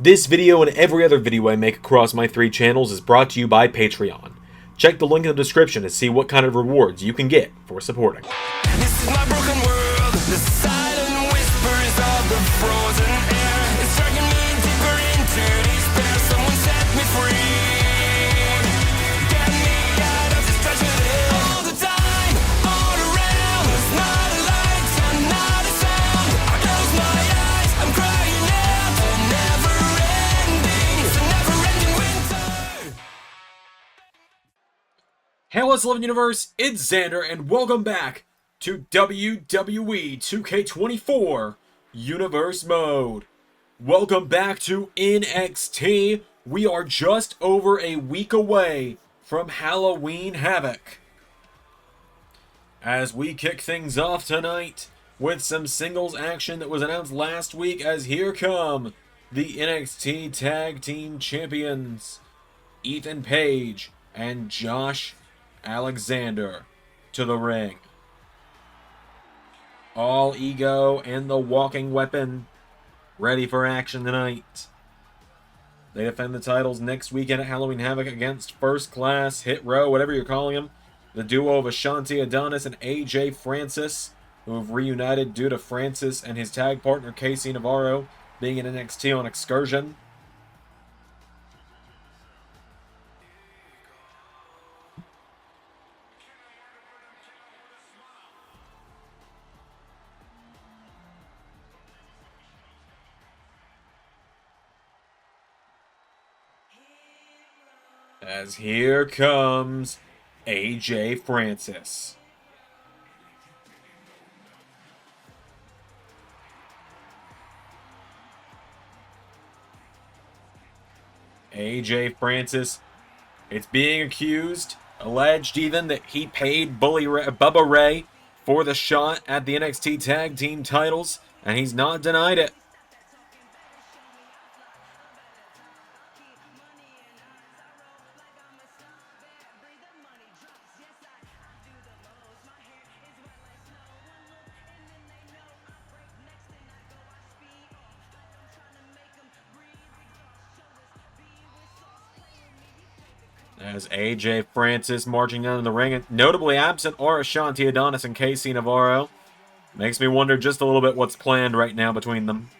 This video and every other video I make across my 3 channels is brought to you by Patreon. Check the link in the description to see what kind of rewards you can get for supporting. This is my broken world, the silent whispers of the frozen air. It's dragging me deeper into despair. Someone set me free. Get me out of this tragedy. All the time, all around. There's not a light, and not a sound. I close my eyes, I'm crying out. A never-ending, it's a never-ending winter. Hey, what's up, Universe? It's Xander, and welcome back to WWE 2K24 Universe Mode. Welcome back to NXT. We are just over a week away from Halloween Havoc, as we kick things off tonight with some singles action that was announced last week, as here come the NXT Tag Team Champions, Ethan Page and Josh Alexander, to the ring. All Ego and the Walking Weapon ready for action tonight. They defend the titles next weekend at Halloween Havoc against First Class, Hit Row, whatever you're calling them. The duo of Ashanti Adonis and AJ Francis, who have reunited due to Francis and his tag partner Casey Navarro being in NXT on excursion. As here comes AJ Francis. AJ Francis, it's being accused, alleged even, that he paid Bubba Ray for the shot at the NXT Tag Team titles, and he's not denied it. As AJ Francis marching down in the ring, and notably absent are Ashanti Adonis and Casey Navarro. Makes me wonder just a little bit what's planned right now between them.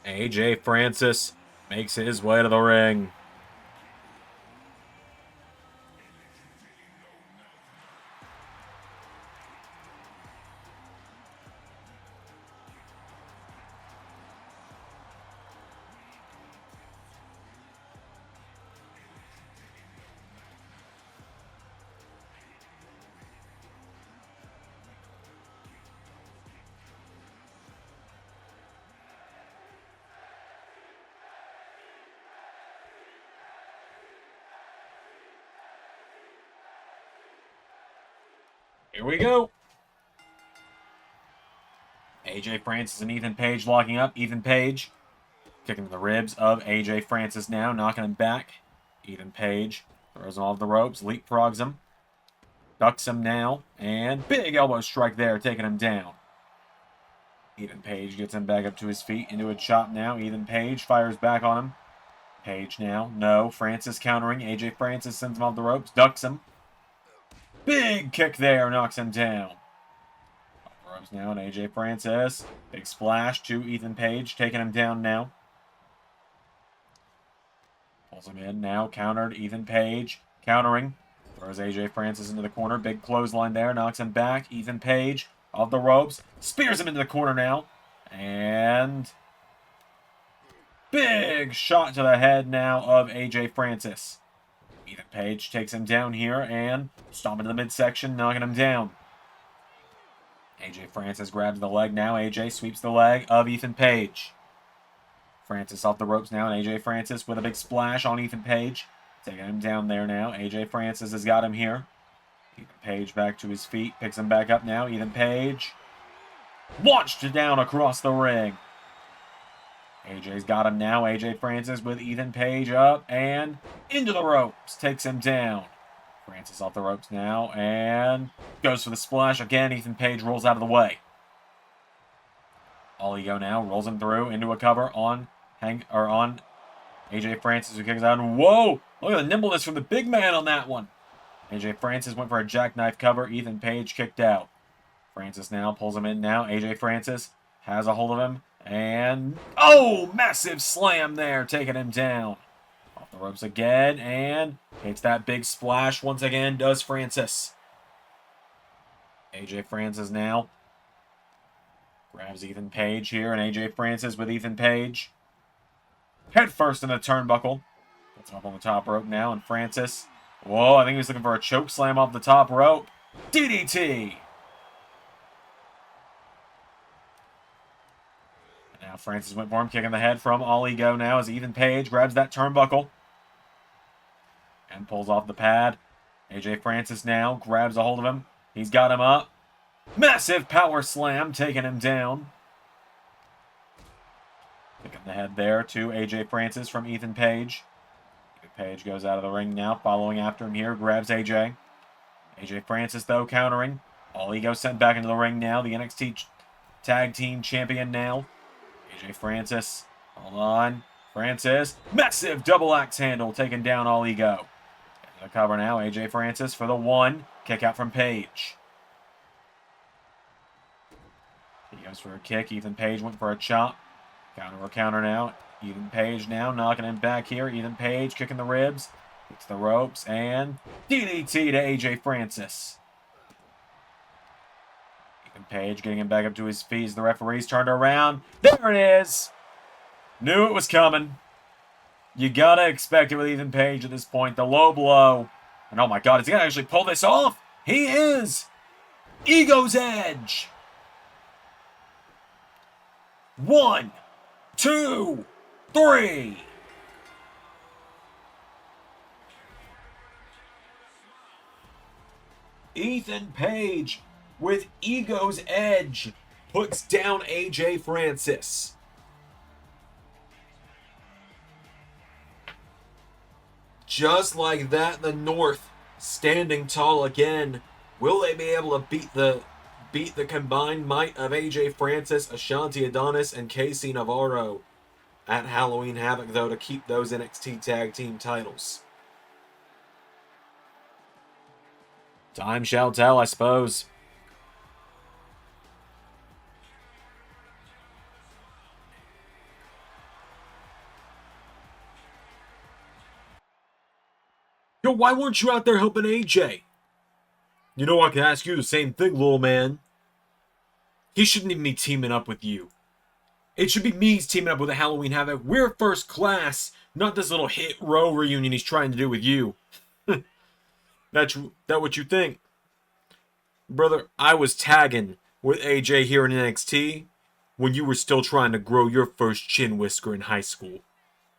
AJ Francis makes his way to the ring. Here we go. AJ Francis and Ethan Page locking up. Ethan Page kicking to the ribs of AJ Francis now, knocking him back. Ethan Page throws him off the ropes, leapfrogs him, ducks him now, and big elbow strike there, taking him down. Ethan Page gets him back up to his feet, into a chop now. Ethan Page fires back on him. Page now, no. Francis countering. AJ Francis sends him off the ropes, ducks him. Big kick there, knocks him down. Off the ropes now, and AJ Francis. Big splash to Ethan Page, taking him down now. Pulls him in now, countered. Ethan Page countering. Throws AJ Francis into the corner. Big clothesline there, knocks him back. Ethan Page off the ropes. Spears him into the corner now. And big shot to the head now of AJ Francis. Ethan Page takes him down here and stomp into the midsection, knocking him down. AJ Francis grabs the leg now. AJ sweeps the leg of Ethan Page. Francis off the ropes now, and AJ Francis with a big splash on Ethan Page. Taking him down there now. AJ Francis has got him here. Ethan Page back to his feet. Picks him back up now. Ethan Page launched down across the ring. AJ's got him now. AJ Francis with Ethan Page up and into the ropes. Takes him down. Francis off the ropes now and goes for the splash. Again, Ethan Page rolls out of the way. All Ego now rolls him through into a cover on AJ Francis, who kicks out. Whoa! Look at the nimbleness from the big man on that one. AJ Francis went for a jackknife cover. Ethan Page kicked out. Francis now pulls him in now. AJ Francis has a hold of him. And, oh, massive slam there, taking him down. Off the ropes again, and hits that big splash once again, does Francis. AJ Francis now grabs Ethan Page here, and AJ Francis with Ethan Page. Head first in the turnbuckle. Gets up on the top rope now, and Francis. Whoa, I think he was looking for a choke slam off the top rope. DDT! Now Francis went for him, kicking the head from All Ego now as Ethan Page grabs that turnbuckle and pulls off the pad. AJ Francis now grabs a hold of him. He's got him up. Massive power slam, taking him down. Kicking the head there to AJ Francis from Ethan Page. Ethan Page goes out of the ring now, following after him here, grabs AJ. AJ Francis, though, countering. All Ego sent back into the ring now. The NXT Tag Team Champion now. AJ Francis, hold on. Francis, massive double axe handle, taking down All Ego. Into the cover now, AJ Francis for the one. Kick out from Page. He goes for a kick. Ethan Page went for a chop. Counter now. Ethan Page now knocking him back here. Ethan Page kicking the ribs. Hits the ropes and DDT to AJ Francis. Ethan Page getting him back up to his feet as the referee's turned around. There it is. Knew it was coming. You gotta expect it with Ethan Page at this point. The low blow. And oh my god, is he gonna actually pull this off? He is! Ego's Edge! 1, 2, 3. Ethan Page with Ego's Edge puts down AJ Francis. Just like that, the North standing tall again. Will they be able to beat the combined might of AJ Francis, Ashanti Adonis, and KC Navarro at Halloween Havoc, though, to keep those NXT Tag Team titles? Time shall tell, I suppose. Yo, why weren't you out there helping AJ? You know, I can ask you the same thing, little man. He shouldn't even be teaming up with you. It should be me teaming up with a Halloween Havoc. We're first class, not this little hit row reunion he's trying to do with you. That what you think? Brother, I was tagging with AJ here in NXT when you were still trying to grow your first chin whisker in high school.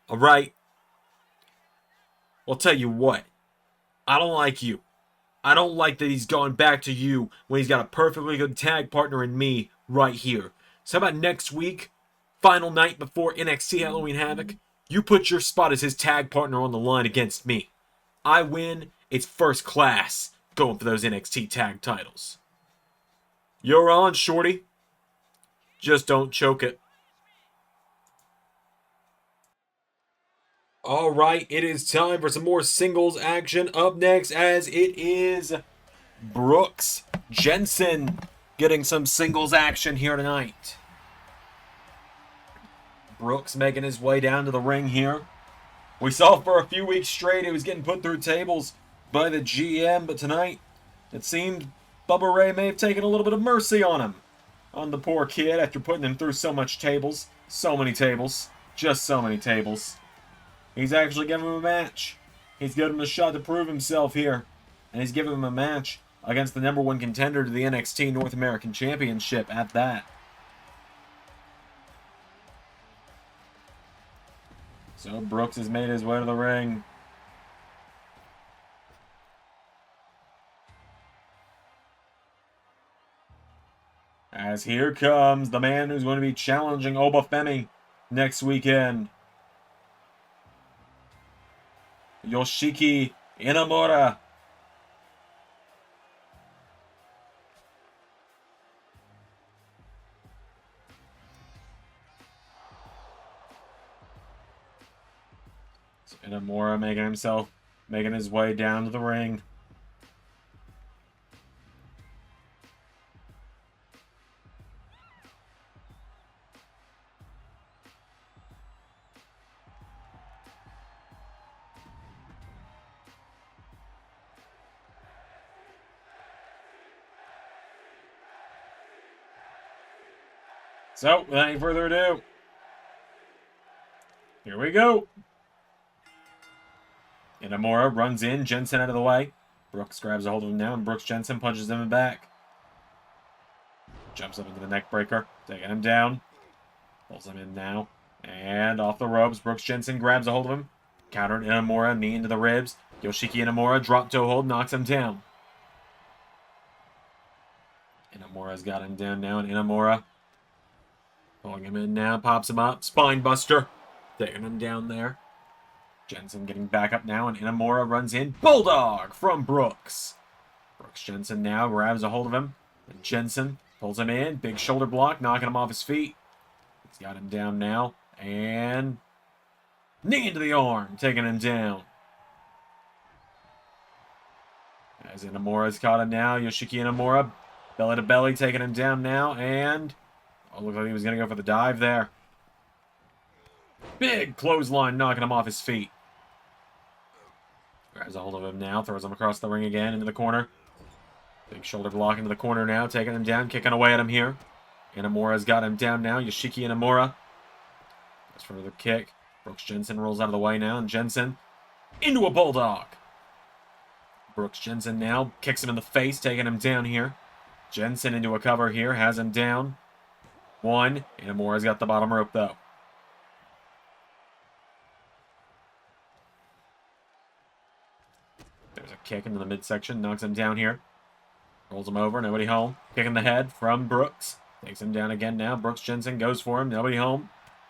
Alright? I'll tell you what. I don't like you. I don't like that he's gone back to you when he's got a perfectly good tag partner in me right here. So how about next week, final night before NXT Halloween Havoc, you put your spot as his tag partner on the line against me. I win, it's first class going for those NXT tag titles. You're on, shorty. Just don't choke it. Alright, it is time for some more singles action. Up next, as it is Brooks Jensen getting some singles action here tonight. Brooks making his way down to the ring here. We saw for a few weeks straight he was getting put through tables by the GM, but tonight it seemed Bubba Ray may have taken a little bit of mercy on him. On the poor kid after putting him through so much tables. So many tables. Just so many tables. He's actually giving him a match. He's giving him a shot to prove himself here. And he's giving him a match against the #1 contender to the NXT North American Championship at that. So Brooks has made his way to the ring. As here comes the man who's going to be challenging Obafemi next weekend. Yoshiki Inamura. So Inamura making his way down to the ring. So, without any further ado, here we go. Inamura runs in, Jensen out of the way. Brooks grabs a hold of him now, and Brooks Jensen punches him back. Jumps up into the neck breaker, taking him down. Pulls him in now. And off the ropes, Brooks Jensen grabs a hold of him. Countered Inamura, knee into the ribs. Yoshiki Inamura, drop toe hold, knocks him down. Inamura's got him down now, and Inamura pulling him in now, pops him up. Spine buster. Taking him down there. Jensen getting back up now, and Inamura runs in. Bulldog from Brooks. Brooks Jensen now grabs a hold of him. And Jensen pulls him in. Big shoulder block, knocking him off his feet. He's got him down now. And knee into the arm, taking him down. As Inamura's caught him now. Yoshiki Inamura, belly to belly, taking him down now. And oh, looked like he was going to go for the dive there. Big clothesline, knocking him off his feet. Grabs a hold of him now, throws him across the ring again, into the corner. Big shoulder block into the corner now, taking him down, kicking away at him here. Inamura's got him down now. Yoshiki Inamura goes for the kick. Brooks Jensen rolls out of the way now, and Jensen into a bulldog. Brooks Jensen now kicks him in the face, taking him down here. Jensen into a cover here, has him down. One. Inamura's got the bottom rope, though. There's a kick into the midsection, knocks him down here. Rolls him over, nobody home. Kick in the head from Brooks. Takes him down again now. Brooks Jensen goes for him, nobody home.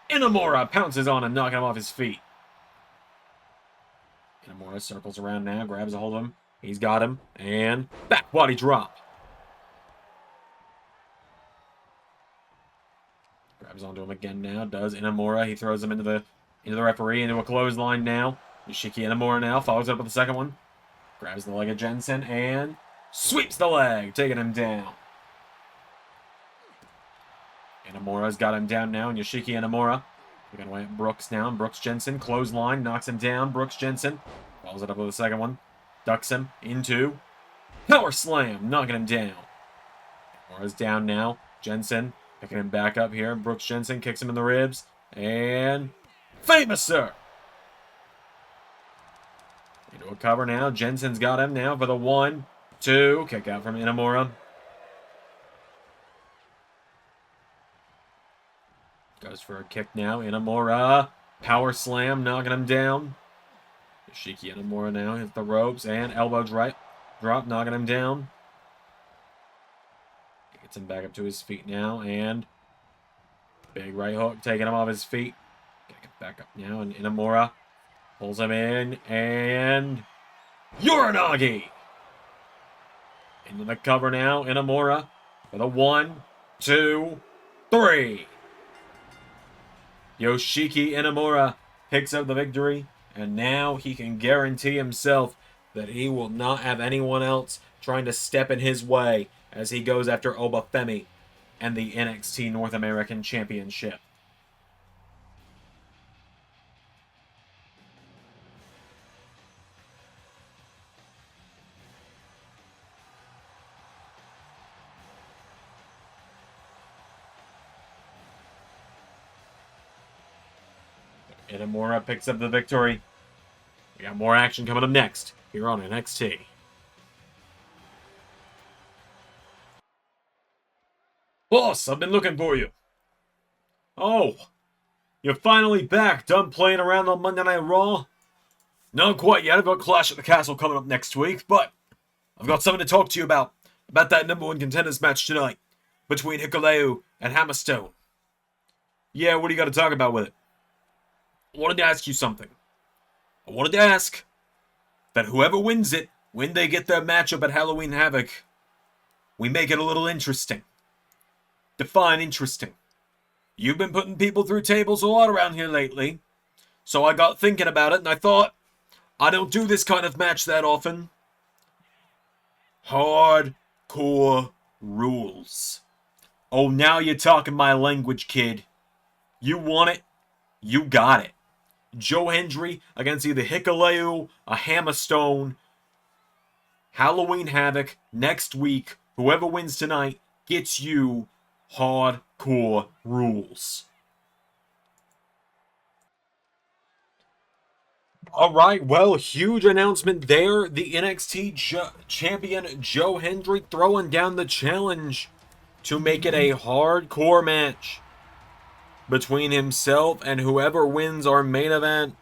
Inamura pounces on him, knocking him off his feet. Inamura circles around now, grabs a hold of him. He's got him, and back body drop. Grabs onto him again now, does Inamura. He throws him into the referee, into a clothesline now. Yoshiki Inamura now follows up with the second one. Grabs the leg of Jensen and sweeps the leg, taking him down. Inamura's got him down now, and Yoshiki Inamura looking away at Brooks now. Brooks Jensen, clothesline, knocks him down. Brooks Jensen follows it up with the second one. Ducks him into power slam, knocking him down. Inamura's down now. Jensen picking him back up here. Brooks Jensen kicks him in the ribs. And famous, sir. Into a cover now. Jensen's got him now for the 1, 2. Kick out from Inamura. Goes for a kick now. Inamura. Power slam, knocking him down. Yoshiki Inamura now hits the ropes. And elbow drop, knocking him down. Gets him back up to his feet now. And big right hook, taking him off his feet. Get back up now. And Inamura pulls him in, and Uranagi! Into the cover now, Inamura for the 1, 2, 3. Yoshiki Inamura picks up the victory, and now he can guarantee himself that he will not have anyone else trying to step in his way as he goes after Obafemi and the NXT North American Championship. Inamura picks up the victory. We got more action coming up next here on NXT. Boss, I've been looking for you. Oh, you're finally back, done playing around on Monday Night Raw? Not quite yet. I've got Clash at the Castle coming up next week, but I've got something to talk to you about that #1 contenders match tonight. between Hikuleo and Hammerstone. Yeah, what do you got to talk about with it? I wanted to ask you something. I wanted to ask that whoever wins it, when they get their matchup at Halloween Havoc, we make it a little interesting. Define interesting. You've been putting people through tables a lot around here lately, so I got thinking about it and I thought, I don't do this kind of match that often. Hardcore rules. Oh, now you're talking my language, kid. You want it? You got it. Joe Hendry against either Hikuleo or Hammerstone. Halloween Havoc next week. Whoever wins tonight gets you hardcore rules. All right, well, huge announcement there. The NXT champion Joe Hendry throwing down the challenge to make it a hardcore match between himself and whoever wins our main event.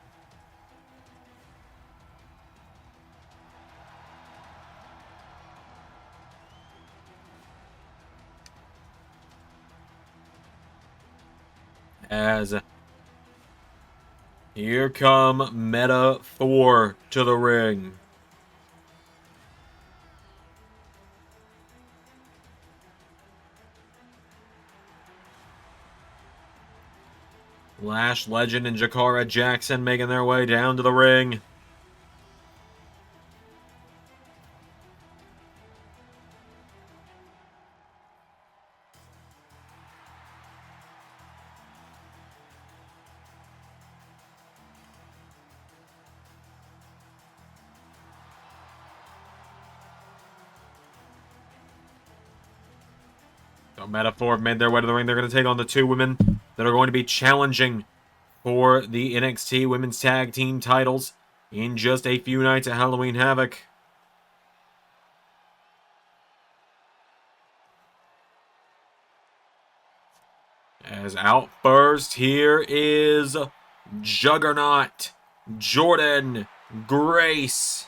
As here come Meta Thor to the ring. Lash Legend and Jakara Jackson making their way down to the ring. So Meta Thor have made their way to the ring. They're going to take on the two women that are going to be challenging for the NXT Women's Tag Team titles in just a few nights at Halloween Havoc. As out first, here is Juggernaut Jordynne Grace.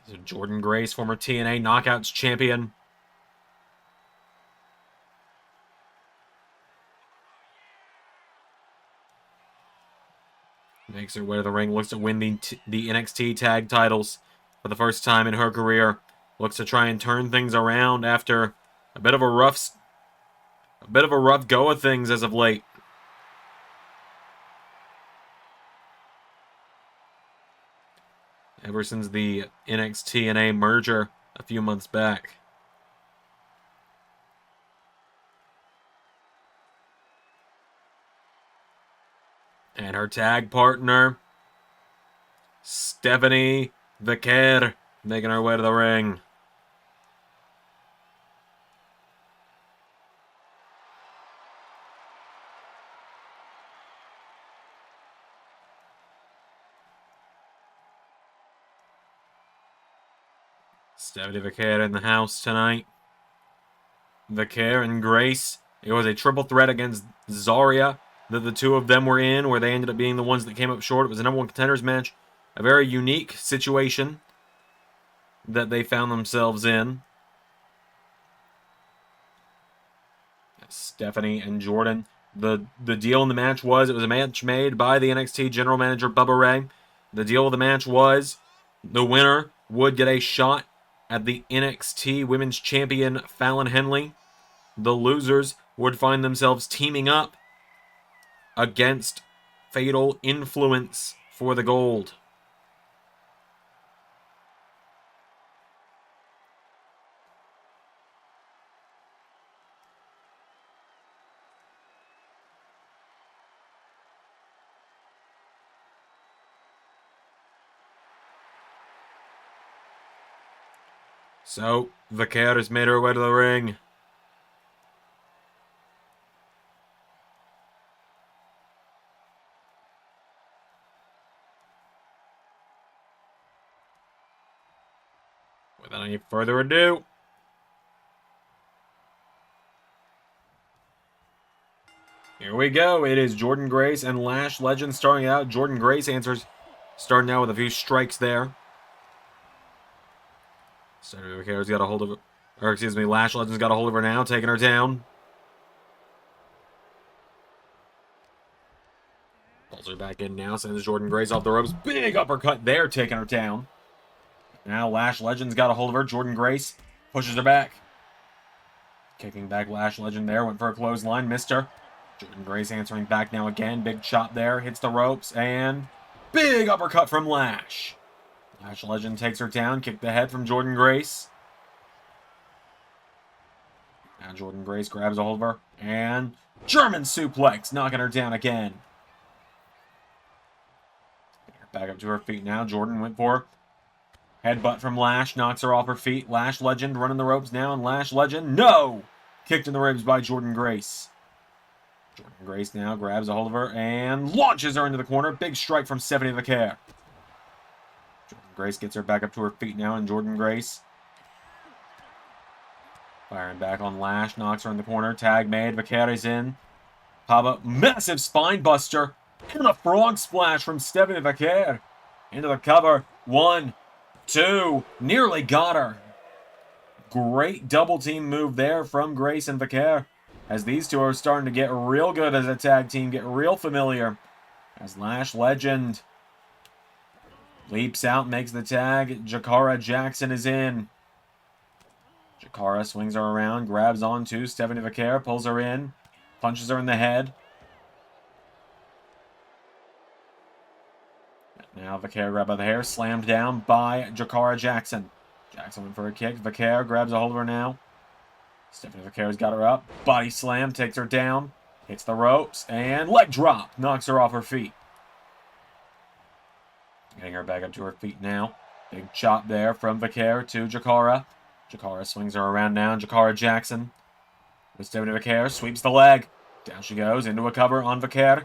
So Jordynne Grace, former TNA Knockouts champion. Makes her way to the ring. Looks to win the NXT tag titles for the first time in her career. Looks to try and turn things around after a bit of a rough go of things as of late. Ever since the NXT and A merger a few months back. And her tag partner, Stephanie Vaquer, making her way to the ring. Stephanie Vaquer in the house tonight. Vaquer and Grace. It was a triple threat against Zarya that the two of them were in, where they ended up being the ones that came up short. It was a number one contenders match. A very unique situation that they found themselves in. Stephanie and Jordynne. The deal in the match was, it was a match made by the NXT general manager Bubba Ray. The deal of the match was the winner would get a shot at the NXT Women's Champion Fallon Henley. The losers would find themselves teaming up against Fatal Influence for the gold. So, Vaquer has made her way to the ring. Without any further ado, Here we go. It is Jordynne Grace and Lash Legend starting out. Jordynne Grace starting out with a few strikes there. Vaquer's got a hold of it. Or excuse me, Lash Legend's got a hold of her now, taking her down. Pulls her back in now, sends Jordynne Grace off the ropes. Big uppercut there, taking her down. Now Lash Legend's got a hold of her. Jordynne Grace pushes her back. Kicking back Lash Legend there, went for a clothesline, missed her. Jordynne Grace answering back now again. Big chop there, hits the ropes, and big uppercut from Lash. Lash Legend takes her down, kick the head from Jordynne Grace. Now Jordynne Grace grabs a hold of her, and German suplex, knocking her down again. Back up to her feet now. Jordynne went for her. Headbutt from Lash, knocks her off her feet. Lash Legend running the ropes now, and Lash Legend, no! Kicked in the ribs by Jordynne Grace. Jordynne Grace now grabs a hold of her and launches her into the corner. Big strike from Stephanie Vaquer. Jordynne Grace gets her back up to her feet now, and Jordynne Grace firing back on Lash, knocks her in the corner. Tag made. Vaquer is in. Papa, massive spine buster. And a frog splash from Stephanie Vaquer. Into the cover. 1, 2. Nearly got her. Great double team move there from Grace and Vaquer. As these two are starting to get real good as a tag team. Get real familiar. As Lash Legend leaps out, makes the tag. Jakara Jackson is in. Jakara swings her around. Grabs onto Stephanie Vaquer. Pulls her in. Punches her in the head. Now Vaquer grabbed by the hair, slammed down by Jakara Jackson. Jackson went for a kick. Vaquer grabs a hold of her now. Stephanie Vaquer's got her up. Body slam, takes her down. Hits the ropes, and leg drop. Knocks her off her feet. Getting her back up to her feet now. Big chop there from Vaquer to Jakara. Jakara swings her around now. Jakara Jackson with Stephanie Vaquer, sweeps the leg. Down she goes, into a cover on Vaquer.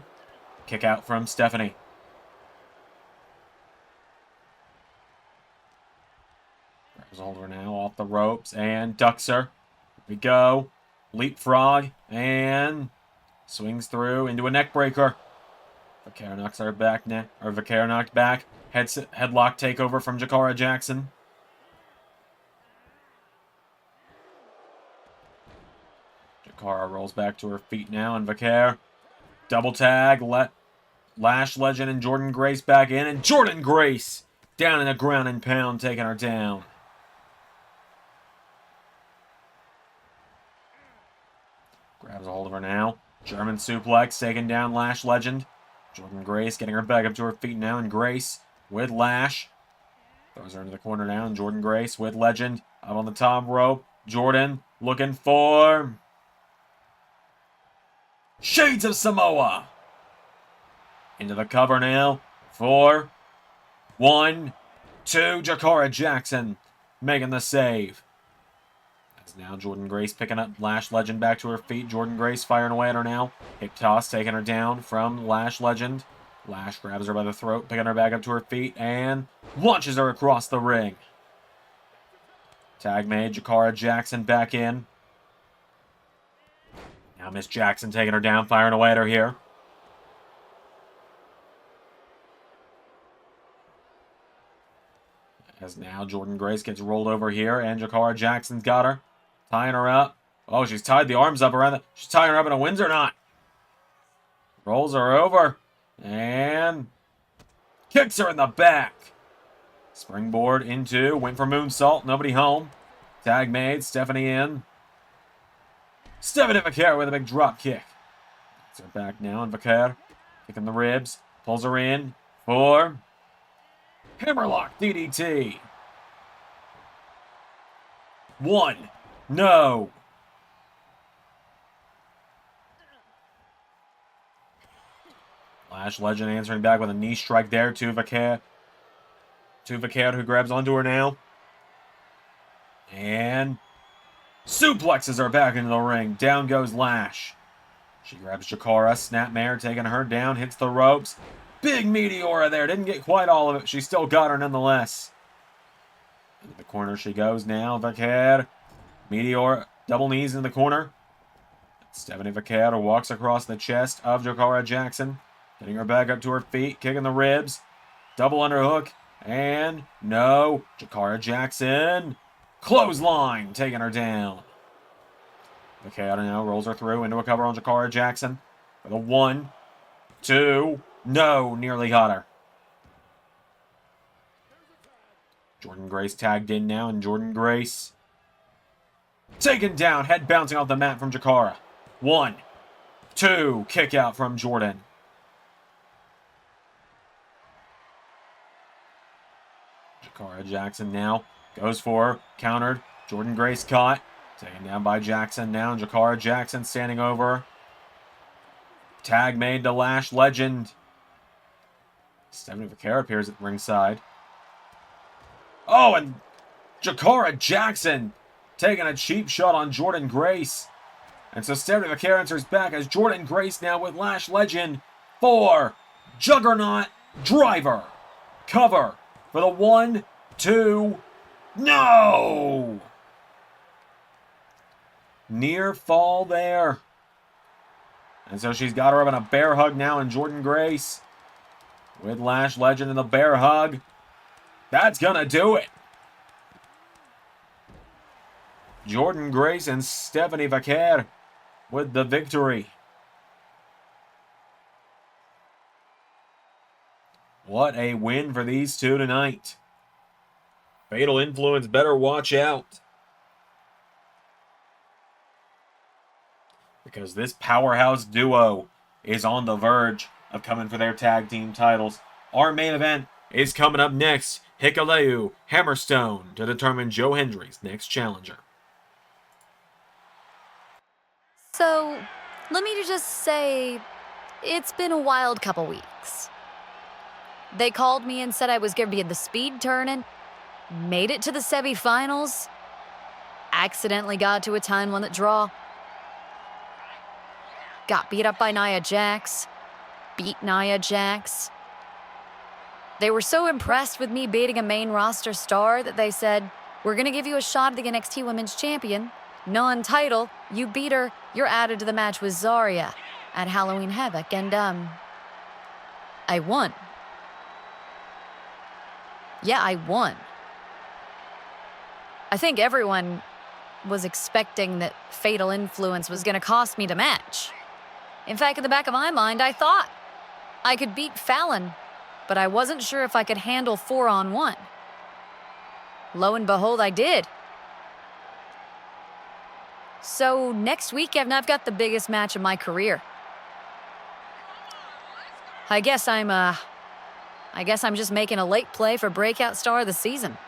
Kick out from Stephanie. Hold her now off the ropes and ducks her. Here we go. Leapfrog and swings through into a neck breaker. Vaquer knocks her back now, or Vaquer knocked back. Headlock takeover from Jakara Jackson. Jakara rolls back to her feet now, and Vaquer double tag. Lash Legend and Jordynne Grace back in, and Jordynne Grace down in the ground and pound, taking her down. Grabs a hold of her now. German suplex, taking down Lash Legend. Jordynne Grace getting her back up to her feet now, and Grace with Lash. Throws her into the corner now, and Jordynne Grace with Legend. Out on the top rope. Jordynne looking for Shades of Samoa. Into the cover now. 4, 1, 2. Jakara Jackson making the save. Now Jordynne Grace picking up Lash Legend back to her feet. Jordynne Grace firing away at her now. Hip toss taking her down from Lash Legend. Lash grabs her by the throat, picking her back up to her feet, and launches her across the ring. Tag made. Jakara Jackson back in. Now Miss Jackson taking her down, firing away at her here. As now Jordynne Grace gets rolled over here, and Jakara Jackson's got her. Tying her up. Oh, she's tied the arms up around she's tying her up in a Windsor knot. Rolls her over. And kicks her in the back. Springboard into. Went for moonsault. Nobody home. Tag made. Stephanie in. Stephanie Vaquer with a big drop kick. Gets her back now. And Vaquer kicking the ribs. Pulls her in. For Hammerlock DDT. 1. No. Lash Legend answering back with a knee strike there to Vaquer. Vaquer, who grabs onto her now. And suplexes her back into the ring. Down goes Lash. She grabs Jakara. Snapmare taking her down. Hits the ropes. Big Meteora there. Didn't get quite all of it. She still got her nonetheless. Into the corner she goes now. Vaquer. Meteor, double knees in the corner. Stephanie Vaquer walks across the chest of Jakara Jackson, getting her back up to her feet, kicking the ribs. Double underhook, and no. Jakara Jackson, clothesline, taking her down. Vaquer now rolls her through into a cover on Jakara Jackson. For the 1, 2, no, nearly got her. Jordynne Grace tagged in now, and Jordynne Grace taken down, head bouncing off the mat from Jakara. 1, 2, kick out from Jordynne. Jakara Jackson now goes for her, countered. Jordynne Grace caught, taken down by Jackson now. Jakara Jackson standing over. Tag made to Lash Legend. Stephanie Vaquer appears at ringside. Oh, and Jakara Jackson taking a cheap shot on Jordynne Grace. And so Stephanie Vaquer enters back as Jordynne Grace now with Lash Legend for Juggernaut Driver. Cover for the 1, 2, no! Near fall there. And so she's got her up in a bear hug now, and Jordynne Grace with Lash Legend in the bear hug. That's gonna do it. Jordynne Grace and Stephanie Vaquer with the victory. What a win for these two tonight. Fatal Influence better watch out, because this powerhouse duo is on the verge of coming for their tag team titles. Our main event is coming up next. Hikuleo, Hammerstone to determine Joe Hendry's next challenger. So, let me just say, it's been a wild couple weeks. They called me and said I was going to be in the speed tournament, made it to the semi-finals, accidentally got to a 10-limit draw, got beat up by Nia Jax, beat Nia Jax. They were so impressed with me beating a main roster star that they said, we're going to give you a shot at the NXT Women's Champion, non-title, you beat her, you're added to the match with Zarya at Halloween Havoc, and I won. Yeah, I won. I think everyone was expecting that Fatal Influence was going to cost me the match. In fact, in the back of my mind, I thought I could beat Fallon, but I wasn't sure if I could handle 4-on-1. Lo and behold, I did. So next week, I've got the biggest match of my career. I guess I'm just making a late play for Breakout Star of the Season.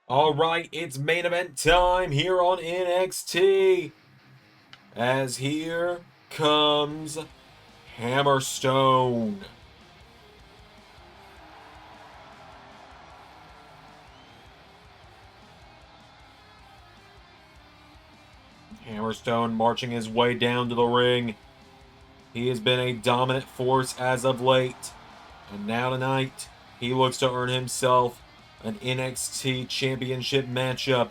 All right, it's main event time here on NXT. As here comes Hammerstone. Hammerstone marching his way down to the ring. He has been a dominant force as of late. And now tonight, he looks to earn himself an NXT Championship matchup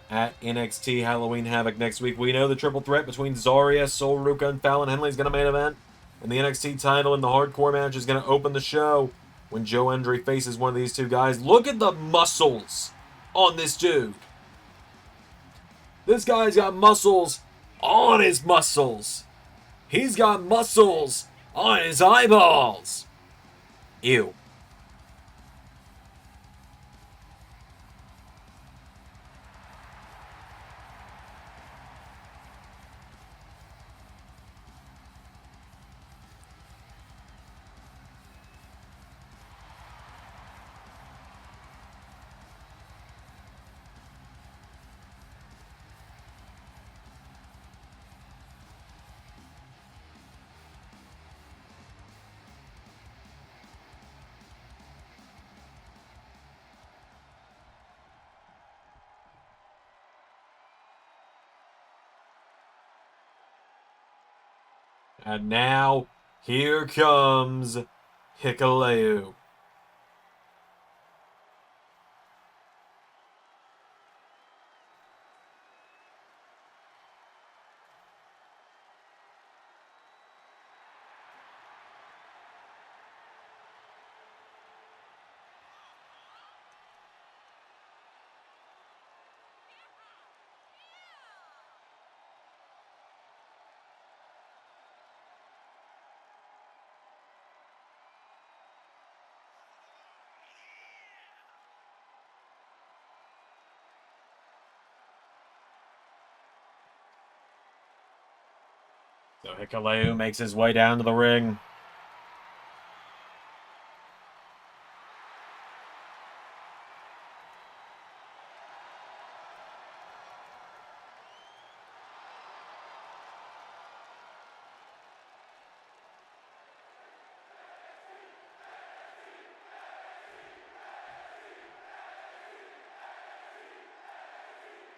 at NXT Halloween Havoc next week. We know the triple threat between Zarya, Sol Ruka, and Fallon Henley is going to main event. And the NXT title in the hardcore match is going to open the show when Joe Hendry faces one of these two guys. Look at the muscles on this dude. This guy's got muscles on his muscles. He's got muscles on his eyeballs. Ew. And now, here comes Hikuleo. So Hikuleo makes his way down to the ring.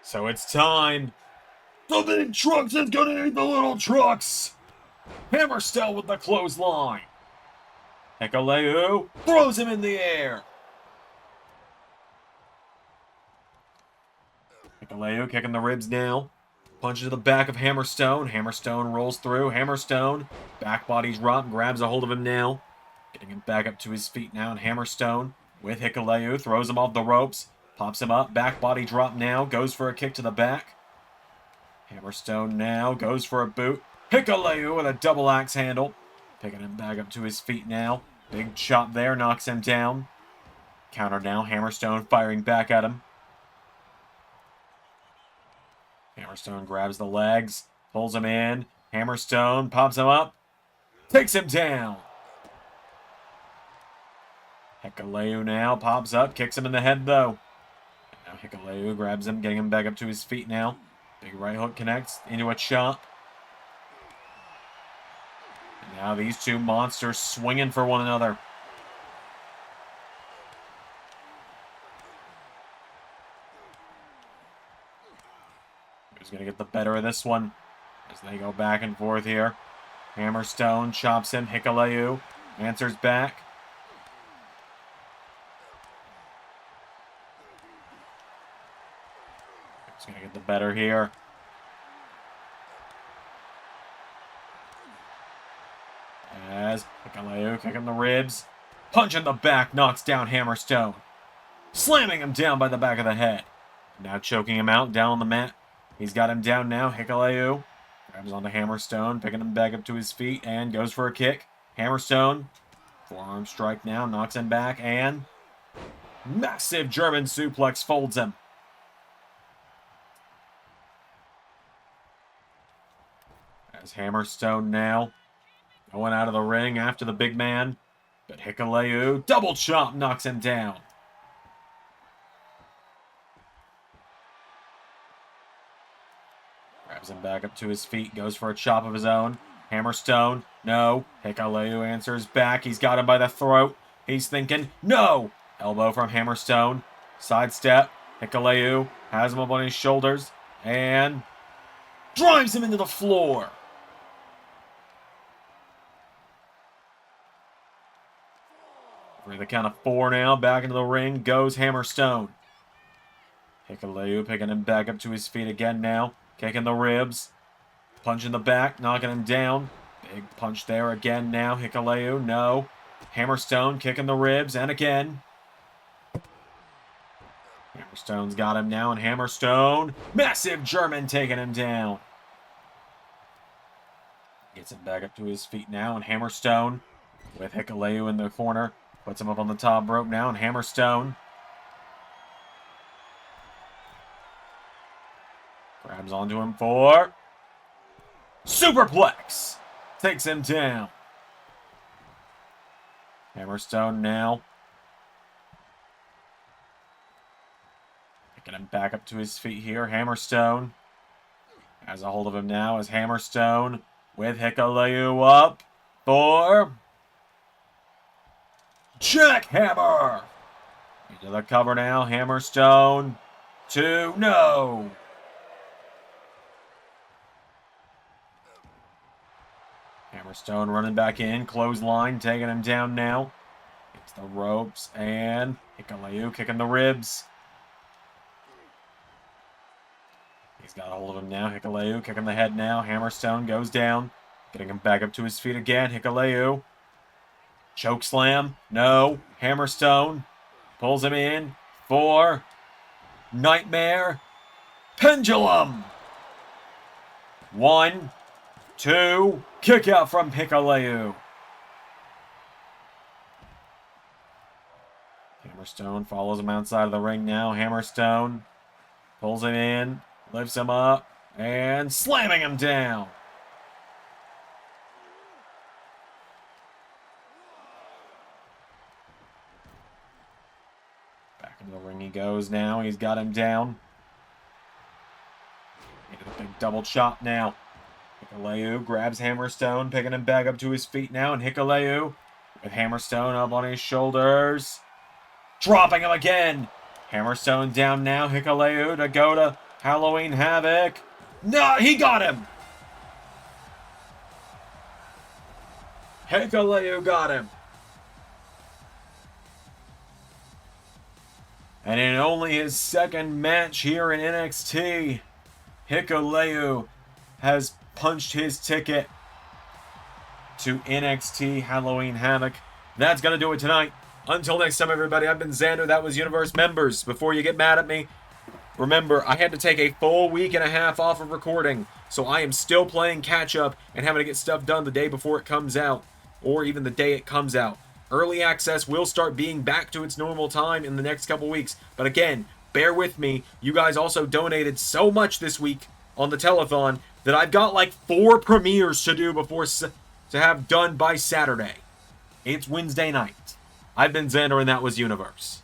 So it's time. The big trucks is gonna eat the little trucks. Hammerstone with the clothesline. Hikuleo throws him in the air. Hikuleo kicking the ribs now. Punch to the back of Hammerstone. Hammerstone rolls through. Hammerstone back body drop, grabs a hold of him now. Getting him back up to his feet now. And Hammerstone with Hikuleo throws him off the ropes. Pops him up. Back body drop now. Goes for a kick to the back. Hammerstone now goes for a boot. Hikuleo with a double axe handle. Picking him back up to his feet now. Big chop there, knocks him down. Counter now, Hammerstone firing back at him. Hammerstone grabs the legs, pulls him in. Hammerstone pops him up, takes him down. Hikuleo now pops up, kicks him in the head though. Now Hikuleo grabs him, getting him back up to his feet now. Big right hook connects into a chop. And now these two monsters swinging for one another. Who's going to get the better of this one as they go back and forth here? Hammerstone chops him. Hikuleo answers back. Who's going to get the better here? As Hikuleo kicking the ribs. Punch in the back knocks down Hammerstone. Slamming him down by the back of the head. Now choking him out down on the mat. He's got him down now. Hikuleo grabs onto Hammerstone, picking him back up to his feet, and goes for a kick. Hammerstone, forearm strike now, knocks him back, and massive German suplex folds him. As Hammerstone now going out of the ring after the big man, but Hikuleo double chop knocks him down. Grabs him back up to his feet, goes for a chop of his own. Hammerstone, no. Hikuleo answers back. He's got him by the throat. He's thinking, no. Elbow from Hammerstone. Sidestep. Hikuleo has him up on his shoulders and drives him into the floor. For the count of 4 now, back into the ring goes Hammerstone. Hikuleo picking him back up to his feet again now. Kicking the ribs. Punch in the back, knocking him down. Big punch there again now. Hikuleo, no. Hammerstone kicking the ribs, and again. Hammerstone's got him now, and Hammerstone, massive German taking him down. Gets him back up to his feet now, and Hammerstone, with Hikuleo in the corner, puts him up on the top rope now, and Hammerstone grabs onto him for superplex. Takes him down. Hammerstone now picking him back up to his feet here. Hammerstone has a hold of him now as Hammerstone with Hikuleo up for jackhammer. Into the cover now. Hammerstone 2, no. Hammerstone running back in. Clothesline, taking him down now. It's the ropes, and Hikuleo kicking the ribs. He's got a hold of him now. Hikuleo kicking the head now. Hammerstone goes down. Getting him back up to his feet again. Hikuleo. Choke slam. No. Hammerstone pulls him in for Nightmare Pendulum. 1, 2. Kick out from Hikuleo. Hammerstone follows him outside of the ring now. Hammerstone pulls him in, lifts him up, and slamming him down. Back into the ring he goes now. He's got him down. Into a big double chop now. Hikuleo grabs Hammerstone, picking him back up to his feet now, and Hikuleo with Hammerstone up on his shoulders. Dropping him again. Hammerstone down now. Hikuleo to go to Halloween Havoc. No, he got him. Hikuleo got him. And in only his second match here in NXT, Hikuleo has punched his ticket to NXT Halloween Havoc. That's going to do it tonight. Until next time, everybody, I've been Xander. That was Universe Members. Before you get mad at me, remember, I had to take a full week and a half off of recording, so I am still playing catch-up and having to get stuff done the day before it comes out, or even the day it comes out. Early access will start being back to its normal time in the next couple weeks, but again, bear with me. You guys also donated so much this week on the telethon that I've got like 4 premieres to do before to have done by Saturday. It's Wednesday night. I've been Xander, and that was Universe.